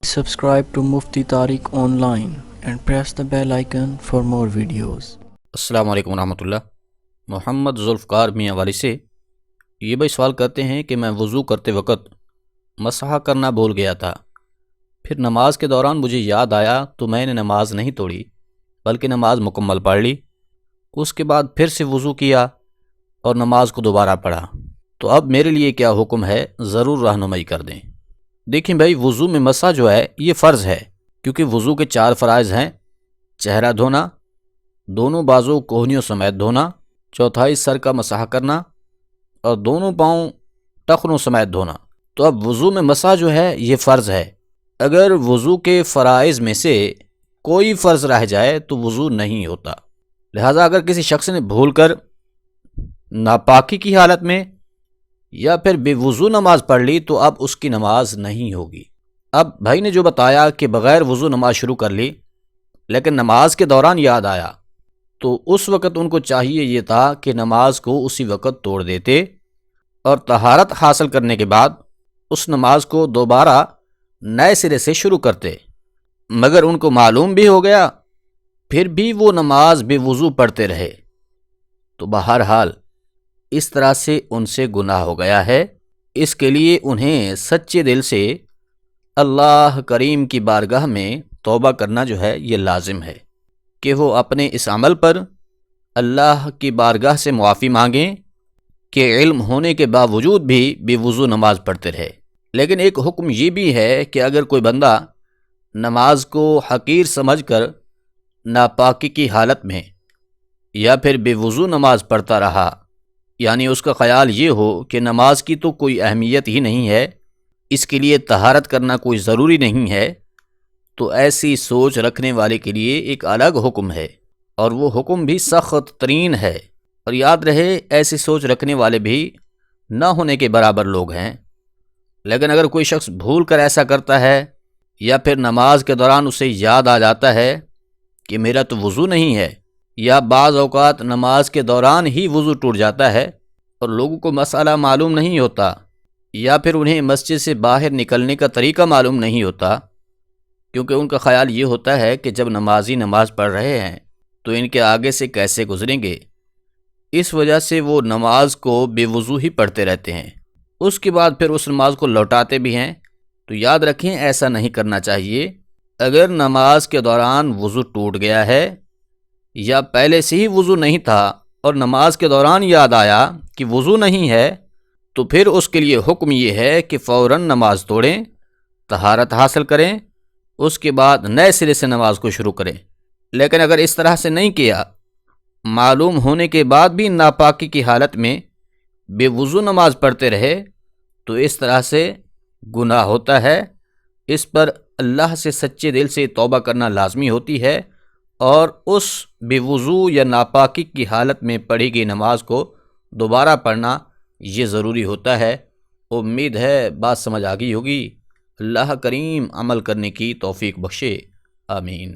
Subscribe to Mufti Tariq Online and press the bell icon for more videos. السلام علیکم ورحمۃ اللہ۔ محمد ذوالفقار میاں والی سے یہ بھائی سوال کرتے ہیں کہ میں وضو کرتے وقت مسح کرنا بھول گیا تھا، پھر نماز کے دوران مجھے یاد آیا تو میں نے نماز نہیں توڑی بلکہ نماز مکمل پڑھ لی، اس کے بعد پھر سے وضو کیا اور نماز کو دوبارہ پڑھا، تو اب میرے لیے کیا حکم ہے؟ ضرور رہنمائی کر دیں۔ دیکھیں بھائی، وضو میں مسح جو ہے یہ فرض ہے، کیونکہ وضو کے 4 فرائض ہیں: چہرہ دھونا، دونوں بازو کوہنیوں سمیت دھونا، چوتھائی سر کا مسح کرنا، اور دونوں پاؤں ٹخنوں سمیت دھونا۔ تو اب وضو میں مسح جو ہے یہ فرض ہے۔ اگر وضو کے فرائض میں سے کوئی فرض رہ جائے تو وضو نہیں ہوتا، لہٰذا اگر کسی شخص نے بھول کر ناپاکی کی حالت میں یا پھر بے وضو نماز پڑھ لی تو اب اس کی نماز نہیں ہوگی۔ اب بھائی نے جو بتایا کہ بغیر وضو نماز شروع کر لی لیکن نماز کے دوران یاد آیا، تو اس وقت ان کو چاہیے یہ تھا کہ نماز کو اسی وقت توڑ دیتے اور طہارت حاصل کرنے کے بعد اس نماز کو دوبارہ نئے سرے سے شروع کرتے، مگر ان کو معلوم بھی ہو گیا پھر بھی وہ نماز بے وضو پڑھتے رہے، تو بہرحال اس طرح سے ان سے گناہ ہو گیا ہے۔ اس کے لیے انہیں سچے دل سے اللہ کریم کی بارگاہ میں توبہ کرنا جو ہے یہ لازم ہے کہ وہ اپنے اس عمل پر اللہ کی بارگاہ سے معافی مانگیں کہ علم ہونے کے باوجود بھی بے وضو نماز پڑھتے رہے۔ لیکن ایک حکم یہ بھی ہے کہ اگر کوئی بندہ نماز کو حقیر سمجھ کر ناپاکی کی حالت میں یا پھر بے وضو نماز پڑھتا رہا، یعنی اس کا خیال یہ ہو کہ نماز کی تو کوئی اہمیت ہی نہیں ہے، اس کے لیے طہارت کرنا کوئی ضروری نہیں ہے، تو ایسی سوچ رکھنے والے کے لیے ایک الگ حکم ہے، اور وہ حکم بھی سخت ترین ہے۔ اور یاد رہے، ایسی سوچ رکھنے والے بھی نہ ہونے کے برابر لوگ ہیں۔ لیکن اگر کوئی شخص بھول کر ایسا کرتا ہے یا پھر نماز کے دوران اسے یاد آ جاتا ہے کہ میرا تو وضو نہیں ہے، یا بعض اوقات نماز کے دوران ہی وضو ٹوٹ جاتا ہے اور لوگوں کو مسئلہ معلوم نہیں ہوتا، یا پھر انہیں مسجد سے باہر نکلنے کا طریقہ معلوم نہیں ہوتا، کیونکہ ان کا خیال یہ ہوتا ہے کہ جب نمازی نماز پڑھ رہے ہیں تو ان کے آگے سے کیسے گزریں گے، اس وجہ سے وہ نماز کو بے وضو ہی پڑھتے رہتے ہیں، اس کے بعد پھر اس نماز کو لوٹاتے بھی ہیں۔ تو یاد رکھیں، ایسا نہیں کرنا چاہیے۔ اگر نماز کے دوران وضو ٹوٹ گیا ہے یا پہلے سے ہی وضو نہیں تھا اور نماز کے دوران یاد آیا کہ وضو نہیں ہے، تو پھر اس کے لیے حکم یہ ہے کہ فوراً نماز توڑیں، طہارت حاصل کریں، اس کے بعد نئے سرے سے نماز کو شروع کریں۔ لیکن اگر اس طرح سے نہیں کیا، معلوم ہونے کے بعد بھی ناپاکی کی حالت میں بے وضو نماز پڑھتے رہے، تو اس طرح سے گناہ ہوتا ہے۔ اس پر اللہ سے سچے دل سے توبہ کرنا لازمی ہوتی ہے، اور اس بے وضو یا ناپاکی کی حالت میں پڑھی گئی نماز کو دوبارہ پڑھنا یہ ضروری ہوتا ہے۔ امید ہے بات سمجھ آ گئی ہوگی۔ اللہ کریم عمل کرنے کی توفیق بخشے، آمین۔